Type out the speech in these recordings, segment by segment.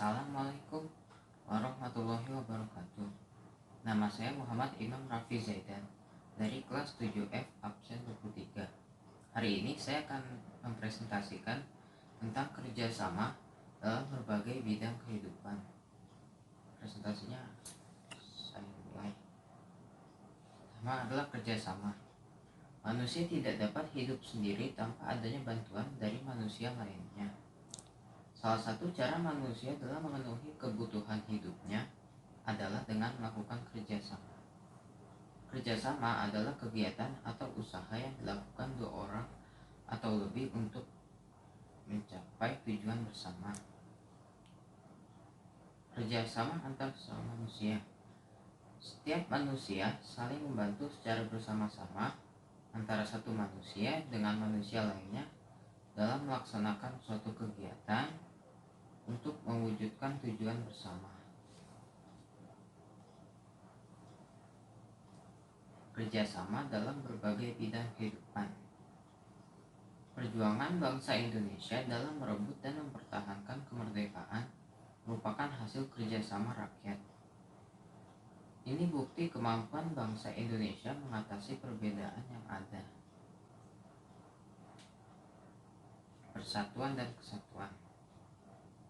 Assalamualaikum warahmatullahi wabarakatuh. Nama saya Muhammad Imam Rafi Zaidan dari kelas 7F absen 23. Hari ini saya akan mempresentasikan tentang kerjasama dalam berbagai bidang kehidupan. Presentasinya saya mulai. Pertama adalah kerjasama. Manusia tidak dapat hidup sendiri tanpa adanya bantuan dari manusia lainnya. Salah satu cara manusia dalam memenuhi kebutuhan hidupnya adalah dengan melakukan kerjasama. Kerjasama adalah kegiatan atau usaha yang dilakukan dua orang atau lebih untuk mencapai tujuan bersama. Kerjasama antar sesama manusia. Setiap manusia saling membantu secara bersama-sama antara satu manusia dengan manusia lainnya dalam melaksanakan suatu kegiatan untuk mewujudkan tujuan bersama. Kerjasama dalam berbagai bidang kehidupan. Perjuangan bangsa Indonesia dalam merebut dan mempertahankan kemerdekaan merupakan hasil kerjasama rakyat. Ini bukti kemampuan bangsa Indonesia mengatasi perbedaan yang ada. Persatuan dan kesatuan.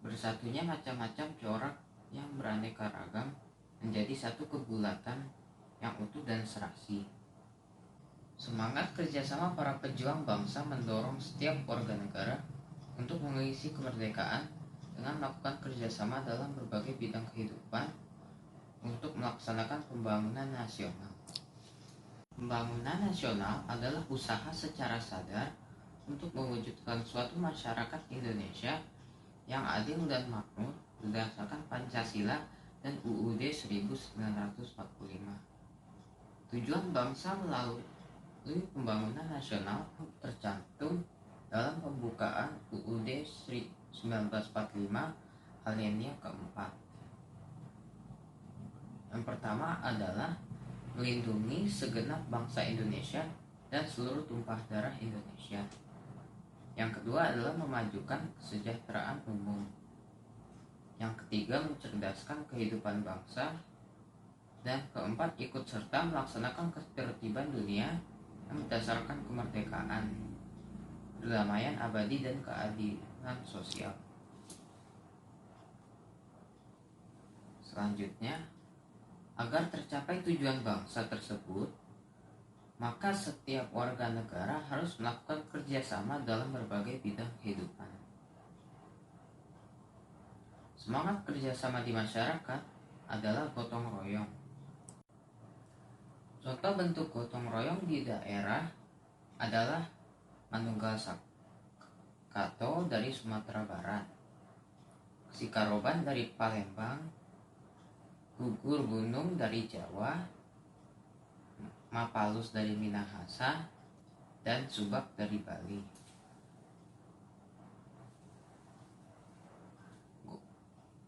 Bersatunya macam-macam corak yang beraneka ragam menjadi satu kebulatan yang utuh dan serasi. Semangat kerjasama para pejuang bangsa mendorong setiap warga negara untuk mengisi kemerdekaan dengan melakukan kerjasama dalam berbagai bidang kehidupan untuk melaksanakan pembangunan nasional. Pembangunan nasional adalah usaha secara sadar untuk mewujudkan suatu masyarakat Indonesia yang adil dan makmur berdasarkan Pancasila dan UUD 1945. Tujuan bangsa melalui pembangunan nasional tercantum dalam pembukaan UUD 1945 alinea keempat. Yang pertama adalah melindungi segenap bangsa Indonesia dan seluruh tumpah darah Indonesia. Yang kedua adalah memajukan kesejahteraan umum. Yang ketiga mencerdaskan kehidupan bangsa. Dan keempat ikut serta melaksanakan ketertiban dunia yang berdasarkan kemerdekaan, perdamaian abadi dan keadilan sosial. Selanjutnya, agar tercapai tujuan bangsa tersebut, maka setiap warga negara harus melakukan kerjasama dalam berbagai bidang kehidupan. Semangat kerjasama di masyarakat adalah gotong royong. Contoh bentuk gotong royong di daerah adalah Manunggal Sakato dari Sumatera Barat, Sikaroban dari Palembang, Gugur Gunung dari Jawa, Mapalus dari Minahasa, dan Subak dari Bali.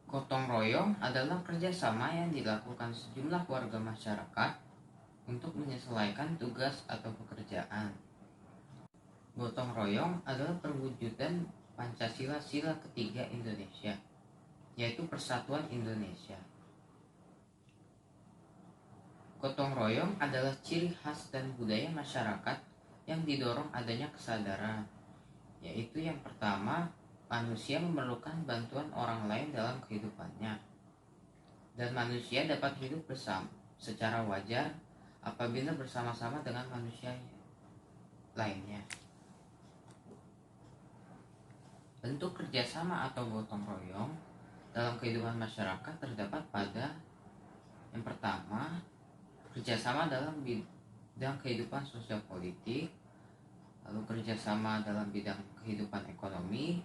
Gotong royong adalah kerjasama yang dilakukan sejumlah warga masyarakat untuk menyesuaikan tugas atau pekerjaan. Gotong royong adalah perwujudan Pancasila sila ketiga Indonesia, yaitu Persatuan Indonesia. Gotong royong adalah ciri khas dan budaya masyarakat yang didorong adanya kesadaran, yaitu yang pertama, manusia memerlukan bantuan orang lain dalam kehidupannya, dan manusia dapat hidup bersama secara wajar apabila bersama-sama dengan manusia lainnya. Bentuk kerjasama atau gotong royong dalam kehidupan masyarakat terdapat pada yang pertama, kerjasama dalam bidang kehidupan sosial politik, lalu kerjasama dalam bidang kehidupan ekonomi,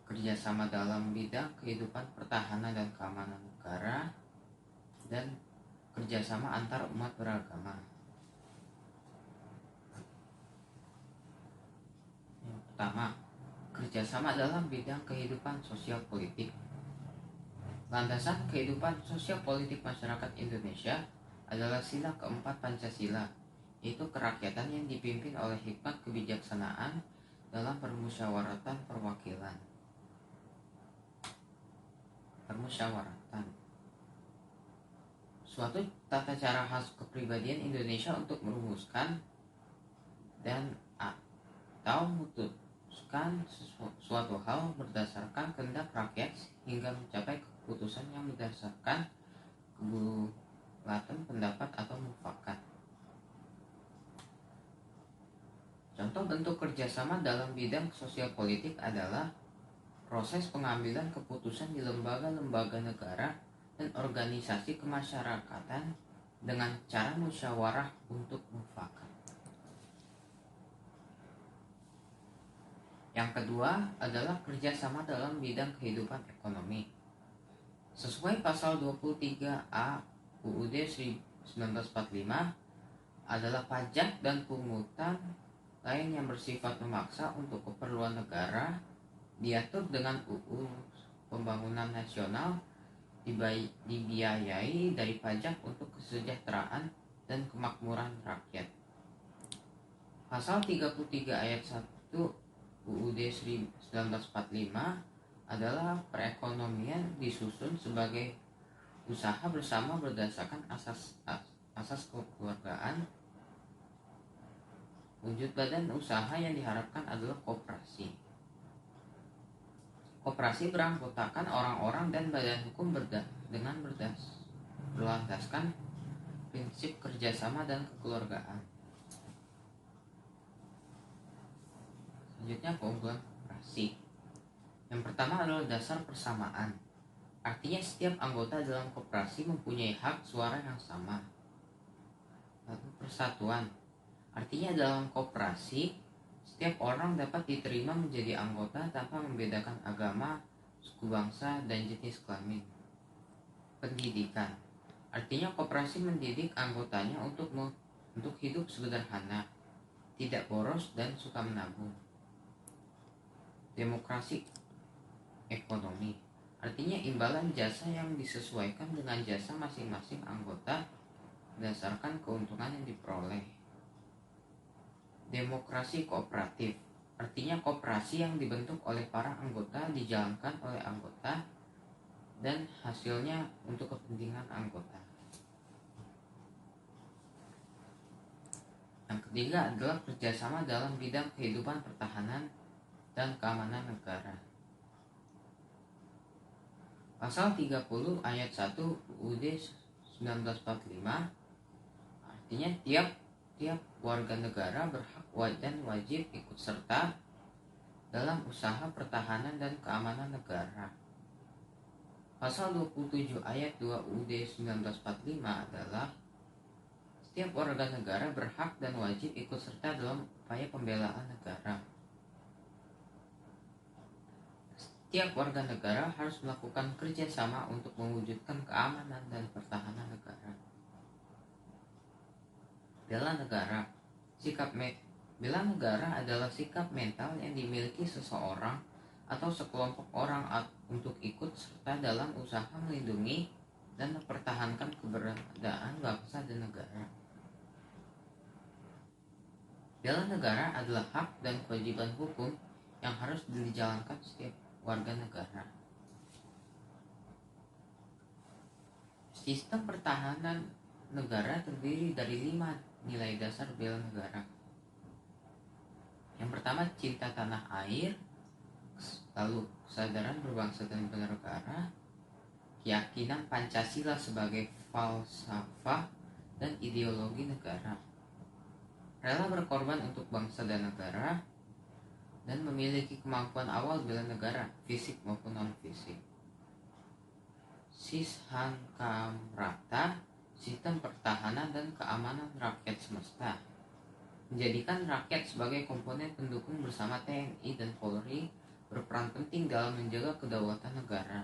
kerjasama dalam bidang kehidupan pertahanan dan keamanan negara, dan kerjasama antar umat beragama. Yang pertama, kerjasama dalam bidang kehidupan sosial politik. Landasan kehidupan sosial politik masyarakat Indonesia adalah sila keempat Pancasila, yaitu kerakyatan yang dipimpin oleh hikmat kebijaksanaan dalam permusyawaratan perwakilan. permusyawaratan. Suatu tata cara khas kepribadian Indonesia untuk merumuskan dan atau memutuskan suatu hal berdasarkan kehendak rakyat hingga mencapai keputusan yang berdasarkan kebulatan pendapat atau mufakat. Contoh bentuk kerjasama dalam bidang sosial politik adalah proses pengambilan keputusan di lembaga-lembaga negara dan organisasi kemasyarakatan dengan cara musyawarah untuk mufakat. Yang kedua adalah kerjasama dalam bidang kehidupan ekonomi. Sesuai pasal 23A UUD 1945 adalah pajak dan pungutan lain yang bersifat memaksa untuk keperluan negara diatur dengan UU Pembangunan Nasional dibiayai dari pajak untuk kesejahteraan dan kemakmuran rakyat. Pasal 33 ayat 1 UUD 1945 adalah perekonomian disusun sebagai usaha bersama berdasarkan asas kekeluargaan. Wujud badan usaha yang diharapkan adalah koperasi. Koperasi beranggotakan orang-orang dan badan hukum berlandaskan prinsip kerjasama dan kekeluargaan. Selanjutnya keunggulan koperasi. Yang pertama adalah dasar persamaan. Artinya setiap anggota dalam koperasi mempunyai hak suara yang sama. Lalu persatuan. Artinya dalam koperasi setiap orang dapat diterima menjadi anggota tanpa membedakan agama, suku bangsa, dan jenis kelamin. Pendidikan. Artinya koperasi mendidik anggotanya untuk hidup sederhana, tidak boros dan suka menabung. Demokrasi ekonomi. Artinya imbalan jasa yang disesuaikan dengan jasa masing-masing anggota berdasarkan keuntungan yang diperoleh. Demokrasi kooperatif. Artinya koperasi yang dibentuk oleh para anggota dijalankan oleh anggota dan hasilnya untuk kepentingan anggota. Yang ketiga adalah kerjasama dalam bidang kehidupan pertahanan dan keamanan negara. Pasal 30 ayat 1 UUD 1945 artinya tiap warga negara berhak dan wajib ikut serta dalam usaha pertahanan dan keamanan negara. Pasal 27 ayat 2 UUD 1945 adalah setiap warga negara berhak dan wajib ikut serta dalam upaya pembelaan negara. Setiap warga negara harus melakukan kerjasama untuk mewujudkan keamanan dan pertahanan negara. Bela negara. Bela negara adalah sikap mental yang dimiliki seseorang atau sekelompok orang untuk ikut serta dalam usaha melindungi dan mempertahankan keberadaan bangsa dan negara. Bela negara adalah hak dan kewajiban hukum yang harus dijalankan setiap warga negara. Sistem pertahanan negara terdiri dari 5 nilai dasar bela negara. Yang pertama cinta tanah air, lalu kesadaran berbangsa dan bernegara, keyakinan Pancasila sebagai falsafah dan ideologi negara, rela berkorban untuk bangsa dan negara, dan memiliki kemampuan awal bela negara, fisik maupun non-fisik. Sishankamrata, sistem pertahanan dan keamanan rakyat semesta, menjadikan rakyat sebagai komponen pendukung bersama TNI dan Polri berperan penting dalam menjaga kedaulatan negara,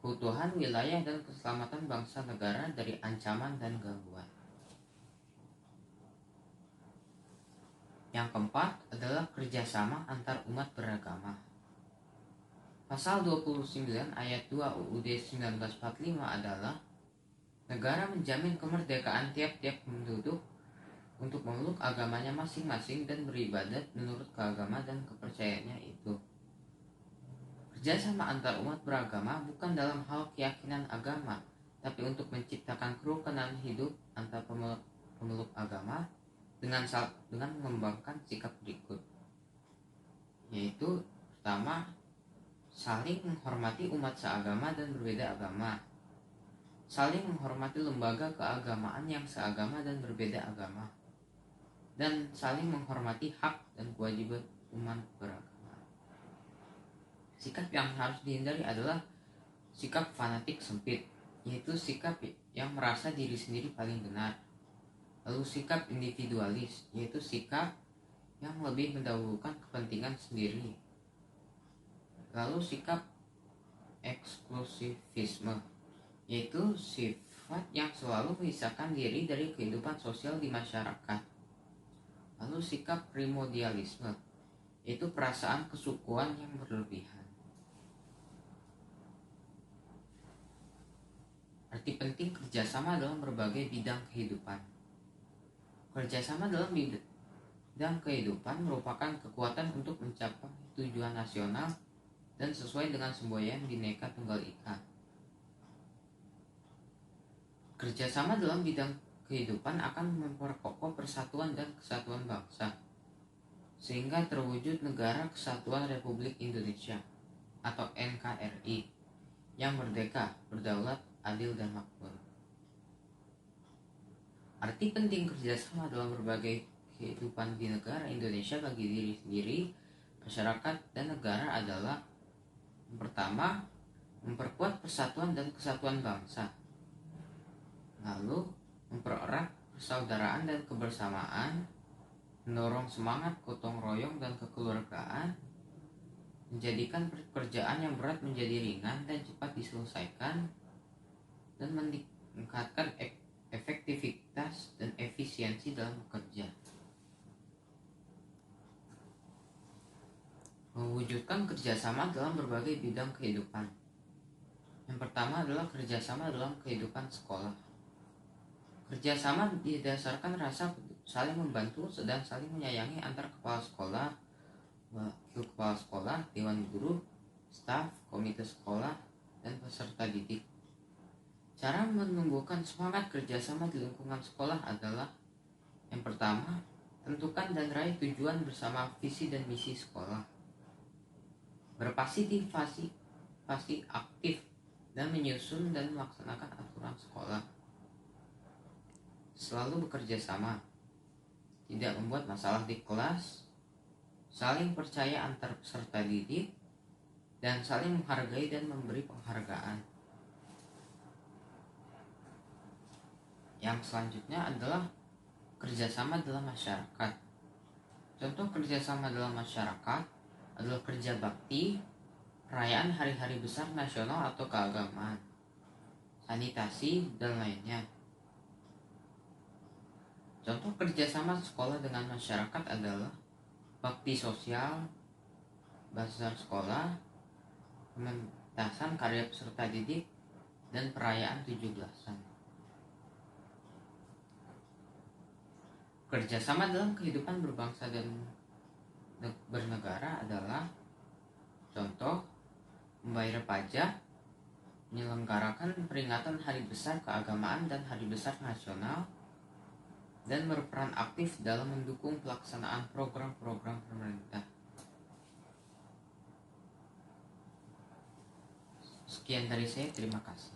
keutuhan wilayah dan keselamatan bangsa negara dari ancaman dan gangguan. Yang keempat adalah kerjasama antar umat beragama. Pasal 29 ayat 2 UUD 1945 adalah negara menjamin kemerdekaan tiap-tiap penduduk untuk memeluk agamanya masing-masing dan beribadat menurut keagama dan kepercayaannya itu. Kerjasama antar umat beragama bukan dalam hal keyakinan agama, tapi untuk menciptakan kerukunan hidup antar pemeluk agama dengan mengembangkan sikap berikut, yaitu pertama, saling menghormati umat seagama dan berbeda agama, saling menghormati lembaga keagamaan yang seagama dan berbeda agama, dan saling menghormati hak dan kewajiban umat beragama. Sikap yang harus dihindari adalah sikap fanatik sempit, yaitu sikap yang merasa diri sendiri paling benar. Lalu sikap individualis, yaitu sikap yang lebih mendahulukan kepentingan sendiri. Lalu sikap eksklusivisme, yaitu sifat yang selalu memisahkan diri dari kehidupan sosial di masyarakat. Lalu sikap primordialisme, yaitu perasaan kesukuan yang berlebihan. Arti penting kerjasama dalam berbagai bidang kehidupan. Kerjasama dalam bidang kehidupan merupakan kekuatan untuk mencapai tujuan nasional dan sesuai dengan semboyan Bhinneka Tunggal Ika. Kerjasama dalam bidang kehidupan akan memperkokoh persatuan dan kesatuan bangsa, sehingga terwujud Negara Kesatuan Republik Indonesia atau NKRI yang merdeka, berdaulat, adil, dan makmur. Arti penting kerjasama dalam berbagai kehidupan di negara Indonesia bagi diri sendiri, masyarakat, dan negara adalah: yang pertama, memperkuat persatuan dan kesatuan bangsa. Lalu, mempererat persaudaraan dan kebersamaan, mendorong semangat gotong royong dan kekeluargaan, menjadikan pekerjaan yang berat menjadi ringan dan cepat diselesaikan, dan meningkatkan efektivitas dan efisiensi dalam bekerja. Mewujudkan kerjasama dalam berbagai bidang kehidupan. Yang pertama adalah kerjasama dalam kehidupan sekolah. Kerjasama didasarkan rasa saling membantu dan saling menyayangi antar kepala sekolah, wakil kepala sekolah, dewan guru, staf, komite sekolah, dan peserta didik. Cara menumbuhkan semangat kerjasama di lingkungan sekolah adalah: yang pertama, tentukan dan raih tujuan bersama visi dan misi sekolah. Berpartisipasi aktif dan menyusun dan melaksanakan aturan sekolah. Selalu bekerja sama, tidak membuat masalah di kelas, saling percaya antar peserta didik, dan saling menghargai dan memberi penghargaan. Yang selanjutnya adalah kerjasama dalam masyarakat. Contoh kerjasama dalam masyarakat adalah kerja bakti, perayaan hari-hari besar nasional atau keagamaan, sanitasi, dan lainnya. Contoh kerjasama sekolah dengan masyarakat adalah bakti sosial, bazar sekolah, pementasan karya peserta didik, dan perayaan 17-an. Kerjasama dalam kehidupan berbangsa dan bernegara adalah: contoh, membayar pajak, menyelenggarakan peringatan hari besar keagamaan dan hari besar nasional, dan berperan aktif dalam mendukung pelaksanaan program-program pemerintah. Sekian dari saya, terima kasih.